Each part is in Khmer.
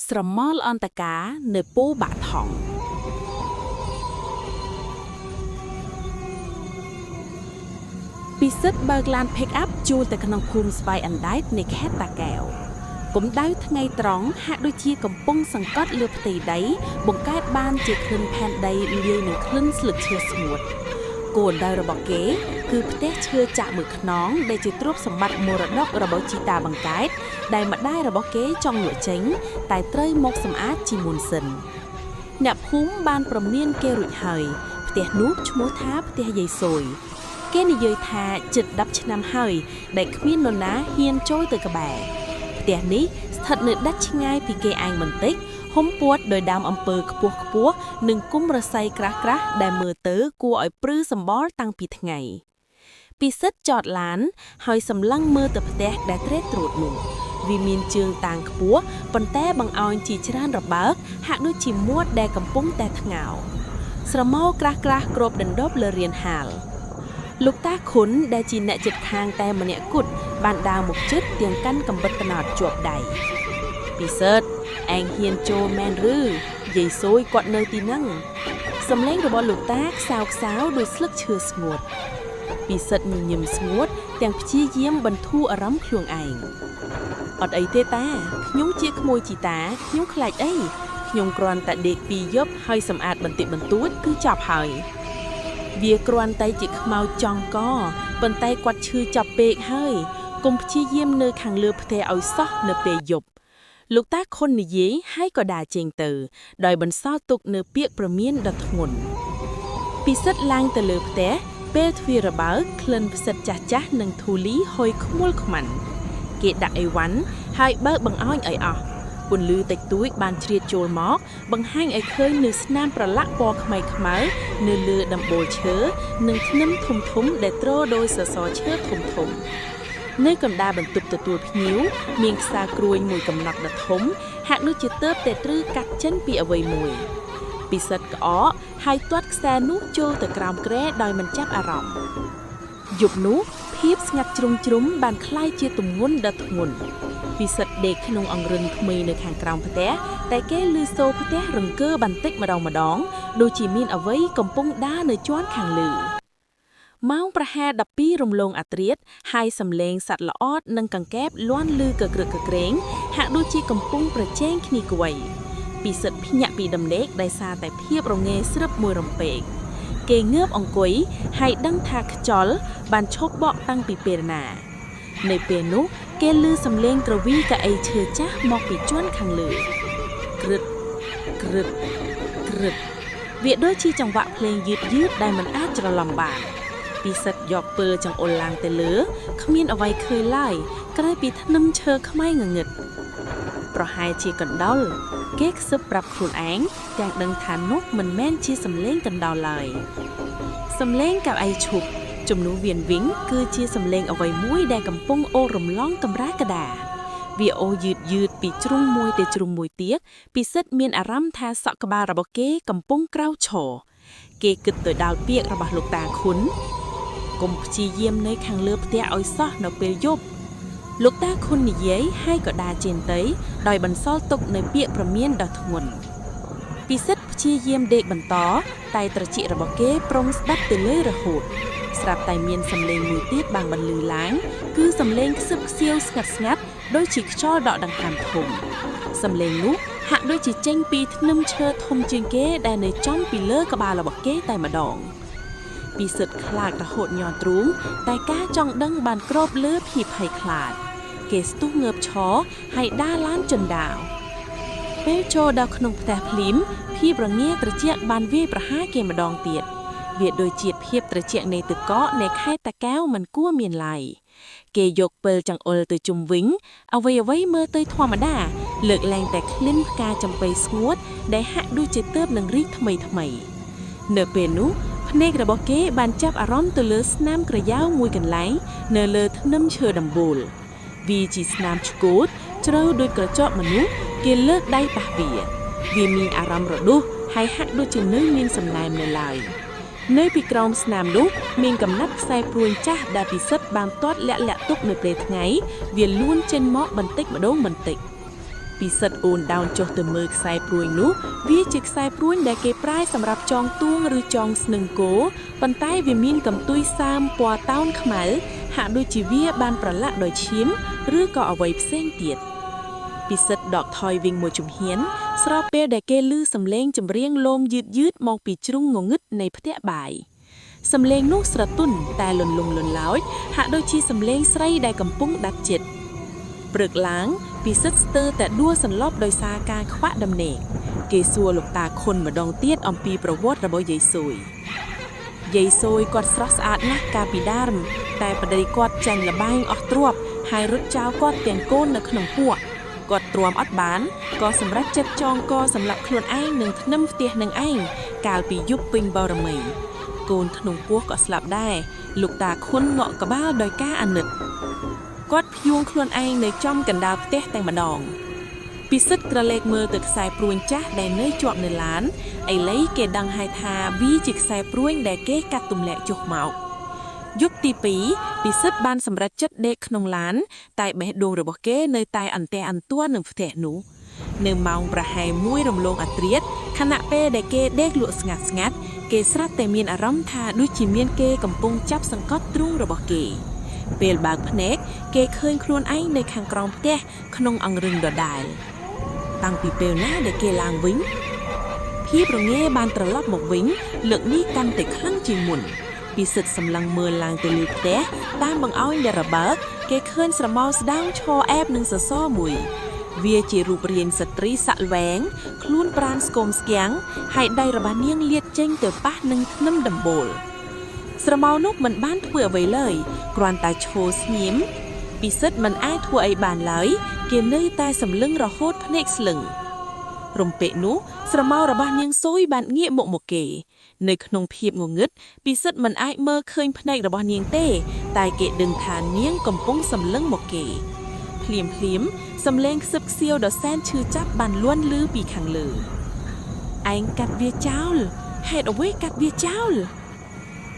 ស្រមោលអន្តការនៅពូបាក់ថងពិសិដ្ឋបើកឡាន pick up ជួលទៅក្នុងភូមិស្វាយអណ្ដែតនៃខេត្តតាកែវកម្ដៅថ្ងៃត្រង់ហាក់ដូចជាកំពុងសង្កត់លើផ្ទៃដីបង្កើតបានជាក្លិនផែនដីលាយនឹងក្លិនស្លឹកឈើស្ងួតគោលដៅរបស់គេគឺផ្ទះឈើចាក់មួយខ្នងដែលជាទ្រព្យសម្បត្តិមរតករបស់ជីតាបង្កើតដែលម្ដាយរបស់គេចង់លក់ចេញតែត្រូវមកសម្អាតជាមុនសិនអ្នកភូមិបានព្រមានគេរួចហើយផ្ទះនោះឈ្មោះថាផ្ទះយាយស៊យគេនិយាយថាជិត10ឆ្នាំហើយដែលគ្មាននរណាហ៊ានចូលទៅក្បែរផ្ទះនេះស្ថិតនៅដាច់ឆ្ងាយពីគេឯងបន្តិចហុំពួតដោយដើមអំពើខ្ពស់និងគុំរស័យក្រាស់ដែលមើលទៅគួរឲ្យព្រឺសម្បល់តាំងពីថ្ងៃពិសិដ្ឋចតឡានហើយសម្លឹងមើលទៅផ្ទះដែលត្រេកត្រួតនោះវាមានជើងតាងខ្ពស់ប៉ុន្តែបង្អោនជាច្រើនរបើកហាក់ដូចជាមាត់ដែលកំពុងតែថ្ងោស្រមោលក្រាស់គ្របដណ្ដប់លើរានហាលលោកតាខុនដែលជាអ្នកជិតខាងតែម្នាក់គត់បានដើរមកជិតទាំងកាន់កំបិតត្នោតជាប់ដៃពិសិដ្ឋឯងហ៊ានចូលមែនឬយាយស៊យគាត់នៅទីហ្នឹងសំឡេងរបស់លោកតាខ្សោដោយស្លឹកឈើស្ងួតពិសិដ្ឋញញឹមស្ងួតទាំងព្យាយាមបន្ធូរអារម្មណ៍ខ្លួនឯងអត់អីទេតាខ្ញុំជាក្មួយជីតាខ្ញុំខ្លាចអីខ្ញុំគ្រាន់តែដេកពីយប់ហើយសម្អាតបន្តិចបន្តួចគឺចប់ហើយវាគ្រាន់តែជាខ្មោចចង់កប៉ុន្តែគាត់ឈឺចាប់ពេកហើយកុំព្យាយាមនៅខាងលើផ្ទះឲ្យសោះនៅពេលយប់លោកតាខុននិយាយហើយក៏ដើរចេញទៅដោយបន្សល់ទុកនៅពាក្យព្រមានដ៏ធ្ងន់ពិសិដ្ឋឡើងទៅលើផ្ទះពេលទ្វាររបើកក្លិនផ្សិតចាស់និងធូលីហុយខ្មុលខ្មាន់គេដាក់អីវ៉ាន់ហើយបើកបង្អោញឲ្យអស់ពន្លឺតិចតួចបានជ្រៀតចូលមកបង្ហាញឲ្យឃើញនៅស្នាមប្រឡាក់ពណ៌ខ្មៅនៅលើដំបូលឈើនិងធ្នឹមធំដែលទ្រដោយសសរឈើធំនៅកណ្ដាលបន្ទប់ទទួលភ្ញៀវមានខ្សែក្រួយមួយកំណត់ដ៏ធំហាក់ដូចជាទើបតែត្រូវកាត់ចេញពីអ្វីមួយពិសិដ្ឋក្អកហើយទាត់ខ្សែនោះចូលទៅក្រោមគ្រែដោយមិនចាប់អារម្មណ៍យប់នោះភាពស្ងាត់ជ្រុំបានคล้ายជាទម្ងន់ដ៏ធ្ងន់ពិសិដ្ឋដេកក្នុងអង្រឹងថ្មីនៅខាងក្រោមផ្ទះតែគេឮសូរផ្ទះរង្គើបន្តិចម្ដងដូចជាមានអ្វីកំពុងដើរនៅជាន់ខាងលើម៉ោងប្រហែល12រំលងអាត្រៀតហើយសំឡេងសត្វល្អតនិងកង្កែបលាន់ឮកក្រឹកកក្រែងហាក់ដូចជាកំពុងប្រជែងគ្នាគួយពិសិដ្ឋភ្ញាក់ពីដំណេកដោយសារតែភាពរងាស្រឹបមួយរំពេកគេងើបអង្គុយហើយដឹងថាខ្យល់បានឈប់បក់តាំងពីពេលណានៅពេលនោះគេឮសំឡេងក្រវីកៅអីឈើចាស់មកពីជាន់ខាងលើក្រឹតវាដូចជាចង្វាក់ភ្លេងយឺតដែលមិនអាចច្រឡំបានពិសិដ្ឋយកពើចង្អុលឡើងទៅលើគ្មានអ្វីឃើញឡើយក្រៅពីធ្នឹមឈើខ្មៅងងឹតប្រហែលជាកណ្ដុរគេខ្សឹបប្រាប់ខ្លួនឯងទាំងដឹងថានោះមិនមែនជាសំឡេងកណ្ដុរឡើយសំឡេងកៅអីឈប់ជំនួសវៀនវិញគឺជាសំឡេងអ្វីមួយដែលកំពុងអូសរំលងកម្រាលកដាវាអូសយឺតពីជ្រុងមួយទៅជ្រុងមួយទៀតពិសិដ្ឋមានអារម្មណ៍ថាសក់ក្បាលរបស់គេកំពុងក្រោកឈរគេគិតទៅដល់ពាក្យរបស់លោកតាខុនកុំព្យាយាមនៅខាងលើផ្ទះឲ្យសោះនៅពេលយប់លោកតាខុននិយាយហើយក៏ដើរចេញទៅដោយបន្សល់ទុកនៅពាក្យព្រមានដ៏ធ្ងន់ពិសិដ្ឋព្យាយាមដេកបន្តតែត្រចៀករបស់គេប្រុងស្ដាប់ទៅលើរហូតស្រាប់តែមានសំឡេងមួយទៀតបានបន្លឺឡើងគឺសំឡេងខ្សឹបខ្សៀវស្ងាត់ដូចជាខ្យល់ដកដង្ហើមធំសំឡេងនោះហាក់ដូចជាចេញពីធ្នឹមឈើធំជាងគេដែលនៅចំពីលើក្បាលរបស់គេតែម្ដងពិសិដ្ឋខ្លាចរហូតញ័រទ្រូងតែការចង់ដឹងបានគ្របលើភាពភ័យខ្លាចគេស្ទុះងើបឈរហើយដើរឡានជណ្ដើរពេលចូលដល់ក្នុងផ្ទះភ្លាមភាពរងាត្រជាក់បានវាយប្រហារគេម្ដងទៀតវាដូចជាភាពត្រជាក់នៃទឹកកកនៃខេត្តតាកែវមិនគួរមានឡើយគេយកពិលចង្អុលទៅជុំវិញអ្វីមើលទៅធម្មតាលើកលែងតែក្លិនផ្កាចំបៃស្ងួតដែលហាក់ដូចជាទើបនឹងរីកថ្មីនៅពេលនោះភ្នែករបស់គេបានចាប់អារម្មណ៍ទៅលើស្នាមក្រយ៉ាវមួយកន្លែងនៅលើធ្នឹមឈើដំបូលវាជាស្នាមឆ្កួតជ្រៅដូចក្រចកមនុស្សគេលើកដៃប៉ះវាមានអារម្មណ៍រដុះហើយហាក់ដូចជានៅមានសំណែននៅឡើយនៅពីក្រោមស្នាមនោះមានកំណាត់ខ្សែព្រួញចាស់ដែលពិសិដ្ឋបានទាត់លាក់ទុកនៅពេលថ្ងៃវាលួនចេញមកបន្តិចម្ដងបន្តិច ពិសិដ្ឋអូនដោនចុះទៅមើលខ្សែព្រួយនោះវាជាខ្សែព្រួយដែលគេប្រើសម្រាប់ចងទួងឬចងស្នឹងគោប៉ុន្តែវាមានកន្ទុយសើមពណ៌តោនខ្មៅហាក់ដូចជាវាបានប្រឡាក់ដោយឈាមឬក៏អ្វីផ្សេងទៀតពិសិដ្ឋដកថយវិញមួយជំហានស្របពេលដែលគេឮសំឡេងចម្រៀងលោមយឺតមកពីជ្រុងងងឹតនៃផ្ទះបាយសំឡេងនោះស្រទន់តែលន្លង់លន្លោចហាក់ដូចជាសំឡេងស្រីដែលកំពុងដាច់ចិត្តព្រឹកឡើងពិសិដ្ឋស្ទើរតែដួលសន្លប់ដោយសារការខ្វាក់ដំណេកគេសួរលោកតាខុនម្ដងទៀតអំពីប្រវត្តិរបស់យាយស៊ុយយាយស៊ុយគាត់ស្រស់ស្អាតណាស់កាលពីដើមតែប្តីគាត់ចាញ់លបែងអស់ទ្រព្យហើយរត់ចោលគាត់ទាំងកូននៅក្នុងពួកគាត់ទ្រាំអត់បានក៏សម្រេចចិត្តចងកសម្រាប់ខ្លួនឯងនឹងធ្នឹមផ្ទះនឹងឯងកាលពីយប់ពេញបរមីកូនក្នុងពោះក៏ស្លាប់ដែរលោកតាខុនងក់ក្បាលដោយការអាណិតគាត់ព្យួងខ្លួនឯងនៅចំកណ្ដាលផ្ទះតែម្ដងពិសិដ្ឋក្រឡេកមើលទៅខ្សែព្រួញចាស់ដែលនៅជាប់នៅឡានឥឡូវគេដឹងហើយថាវាជាខ្សែព្រួញដែលគេកាត់ទម្លាក់ចុះមកយប់ទី2ពិសិដ្ឋបានសម្រេចចិត្តដេកក្នុងឡានតែបេះដូងរបស់គេនៅតែអន្ទះអន្ទាន់នឹងផ្ទះនោះនៅម៉ោងប្រហែល1រំលងអាត្រៀតខណៈពេលដែលគេដេកលក់ស្ងាត់គេស្រាប់តែមានអារម្មណ៍ថាដូចជាមានគេកំពុងចាប់សង្កត់ទ្រូងរបស់គេពេលបើកភ្នែកគេឃើញខ្លួនឯងនៅខាងក្រោមផ្ទះក្នុងអង្រឹងដដែលតាំងពីពេលណាដែលគេឡើងវិញភាពរងាបានត្រឡប់មកវិញលើកនេះកាន់តែខ្លាំងជាងមុនពិសិដ្ឋសម្លឹងមើលឡើងទៅលើផ្ទះតាមបង្អោយដែលរបើកគេឃើញស្រមោលស្ដោងឈរអែបនឹងសសរមួយវាជារូបរាងស្ត្រីសាក់វែងខ្លួនប្រានស្គមស្គាំងហើយដៃរបស់នាងលាតចេញទៅប៉ះនឹងធ្នឹមដំបូលស្រមោលនោះមិនបានធ្វើអ្វីឡើយគ្រាន់តែឈរស្ងៀមពិសិដ្ឋមិនអាចធ្វើអីបានឡើយគេនៅតែសម្លឹងរហូតភ្នែកស្លឹងរំពេចនោះស្រមោលរបស់នាងស៊ុយបានងាកមុខមកគេនៅក្នុងភាពងងឹតពិសិដ្ឋមិនអាចមើលឃើញភ្នែករបស់នាងទេតែគេដឹងថានាងកំពុងសម្លឹងមកគេភ្លាមសំឡេងខ្សឹបខ្សៀវដ៏សែនឈឺចាប់បានលាន់ឮពីខាងលើឯងកាត់វាចោលហេតុអ្វីកាត់វាចោល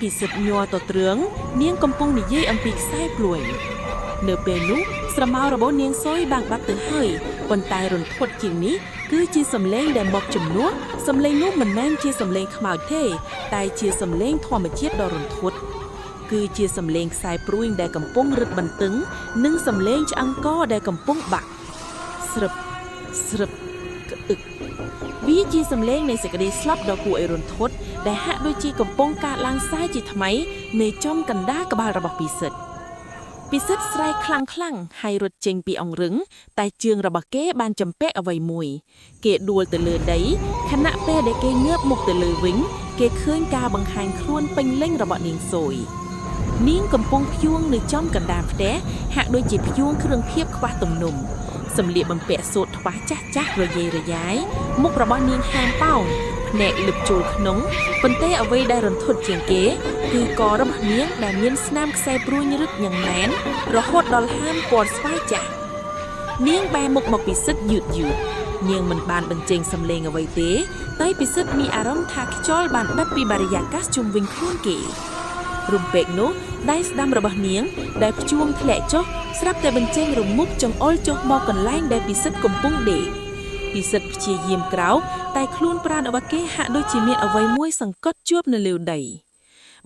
ពិសិដ្ឋញ័រទៅទ្រឿងនាងកំពុងនិយាយអំពីខ្សែព្រួយនៅពេលនោះស្រមោលរបស់នាងស៊ុយបានបាត់ទៅហើយប៉ុន្តែរន្ធត់ជាងនេះគឺជាសំឡេងដែលមកជំនួសសំឡេងនោះមិនមែនជាសំឡេងខ្មោចទេតែជាសំឡេងធម្មជាតិដ៏រន្ធត់គឺជាសំឡេងខ្សែព្រួយដែលកំពុងរឹតបន្តឹងនិងសំឡេងឆ្អឹងកដែលកំពុងបាក់ស្រឹបស្រឹបក្អឹកវាជាសំឡេងនៃសេចក្តីស្លាប់ដ៏គួរឲ្យរន្ធត់ដែលហាក់ដូចជាកំពុងកើតឡើងសាយជាថ្មីនៅចំកណ្ដាលក្បាលរបស់ពិសិដ្ឋស្រែកខ្លាំងហើយរត់ចេញពីអង្រឹងតែជើងរបស់គេបានចំពាក់អ្វីមួយគេដួលទៅលើដីខណៈពេលដែលគេងើបមុខទៅលើវិញគេឃើញការបង្ហាញខ្លួនពេញលេញរបស់នាងស៊ុយនាងកំពុងព្យួងនៅចំកណ្ដាលផ្ទះហាក់ដូចជាព្យួងគ្រឿងភាពខ្វះទំនុំសម្លៀកបំពាក់សូត្រថ្វាសចាស់រយាយរយាយមុខរបស់នាងហាមប៉ោងភ្នែកលឹបចូលក្នុងប៉ុន្តែអ្វីដែលរន្ធត់ជាងគេគឺករបស់នាងដែលមានស្នាមខ្សែព្រួញរឹតយ៉ាងណែនរហូតដល់ហាមពណ៌ស្វាយចាស់នាងបែរមុខមកពិសិដ្ឋយឺតនាងមិនបានបញ្ចេញសំឡេងអ្វីទេតែពិសិដ្ឋមានអារម្មណ៍ថាខ្យល់បានដិតពីបរិយាកាសជុំវិញខ្លួនគេរំពេចនោះដៃស្ដាំរបស់នាងដែលព្យួងធ្លាក់ចុះស្រាប់តែបញ្ចេញរមុបចង្អុលចុះមកកន្លែងដែលពិសិដ្ឋកំពុងដេកពិសិដ្ឋព្យាយាមក្រោកតែខ្លួនប្រាណរបស់គេហាក់ដូចជាមានអ្វីមួយសង្កត់ជាប់នៅលើដី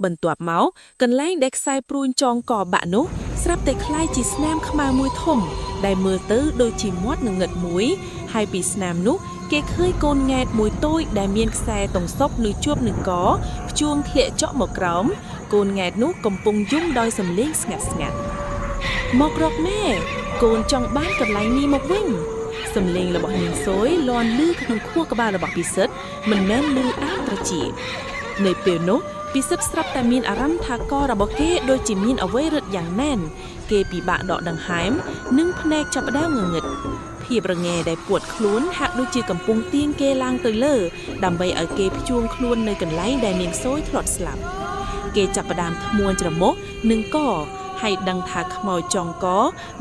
បន្ទាប់មកកន្លែងដែលខ្សែព្រួញចងកបាក់នោះស្រាប់តែคล้ายជាស្នាមខ្មៅមួយធំដែលមើលទៅដូចជាមាត់ងងឹតមួយហើយពីស្នាមនោះគេឃើញកូនង៉ែតមួយតូចដែលមានខ្សែតង្សុបនៅជាប់នឹងកព្យួងធ្លាក់ចុះមកក្រោមកូនង៉ែតនោះកំពុងយំដោយសំឡេងស្ងាត់មករកម៉ែកូនចង់បានកន្លែងនេះមកវិញសំឡេងរបស់នាងស៊ុយលាន់ឮក្នុងខួរក្បាលរបស់ពិសិដ្ឋមិនមែនឮអាត្រជានៅពេលនោះពិសិដ្ឋស្រាប់តែមានអារម្មណ៍ថាករបស់គេដូចជាមានអ្វីរឹតយ៉ាងណែនគេពិបាកដកដង្ហើមនិងភ្នែកចាប់ផ្ដើមងងឹតភាពរងាដែលពួតខ្លួនហាក់ដូចជាកំពុងទាញគេឡើងទៅលើដើម្បីឲ្យគេព្យួងខ្លួននៅកន្លែងដែលនាងស៊ុយធ្លាប់ស្លាប់គេចាប់ផ្ដើមធ្មួនច្រមុះនិងកហើយដឹងថាខ្មោចចងក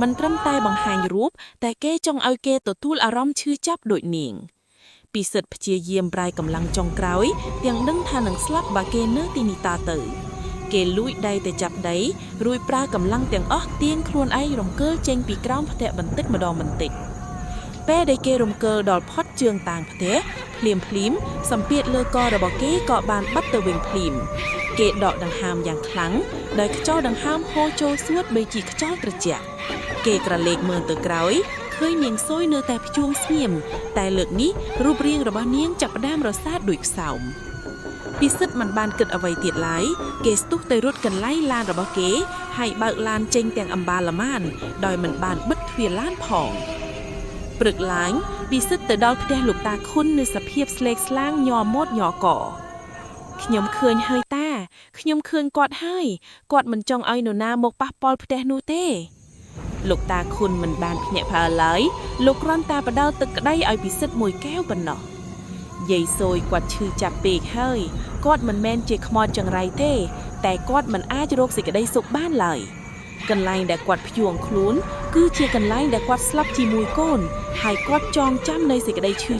មិនត្រឹមតែបង្ហាញរូបតែគេចង់ឲ្យគេទទួលអារម្មណ៍ឈឺចាប់ដូចនាងពិសិដ្ឋព្យាយាមប្រាយកម្លាំងចុងក្រោយទាំងដឹងថានឹងស្លាប់បើគេនៅទីនេះតាទៅគេលួចដៃទៅចាប់ដីរួចប្រើកម្លាំងទាំងអស់ទាញខ្លួនឯងរំកិលចេញពីក្រោមផ្ទះបន្តិចម្ដងបន្តិច ពេលដែលគេរំកើដល់ផុតជើងតាំងផ្ទះភ្លាមសម្ពាធលើករបស់គេក៏បានបាត់ទៅវិញភ្លាមគេដកដង្ហើមយ៉ាងខ្លាំងដោយខ្យល់ដង្ហើមហូរចូលសួតបីជាខ្យល់ត្រជាក់គេក្រឡេកមើលទៅក្រោយឃើញនាងស៊ុយនៅតែភ្ជួងស្ងៀមតែលើកនេះរូបរាងរបស់នាងចាប់ផ្ដើមរសាទដូចខ្សោមពិសិដ្ឋមិនបានគិតអ្វីទៀតឡើយគេស្ទុះទៅរត់កន្លែងឡានរបស់គេហើយបើកឡានចេញទាំងអម្បាលម៉ានដោយមិនបានបិទទ្វារឡានផងព្រឹកឡើងពិសិដ្ឋទៅដល់ផ្ទះលោកតាខុននៅសភាពស្លេកស្លាំងញ័រមាត់ញ័រកខ្ញុំឃើញហើយតាខ្ញុំឃើញគាត់ហើយគាត់មិនចង់ឲ្យនរណាមកប៉ះពាល់ផ្ទះនោះទេលោកតាខុនមិនបានភ្ញាក់ផ្អើលឡើយលោកគ្រាន់តែផ្ដល់ទឹកក្តីឲ្យពិសិដ្ឋមួយកែវប៉ុណ្ណោះយាយស៊យគាត់ឈឺចាប់ពេកហើយគាត់មិនមែនជាខ្មោចចង្រៃទេតែគាត់មិនអាចរកសេចក្តីសុខបានឡើយកន្លែងដែលគាត់ភ្ជួងខ្លួនគឺជាកន្លែងដែលគាត់ស្លាប់ជាមួយកូនហើយគាត់ចងចាំនៅសេចក្តីឈឺ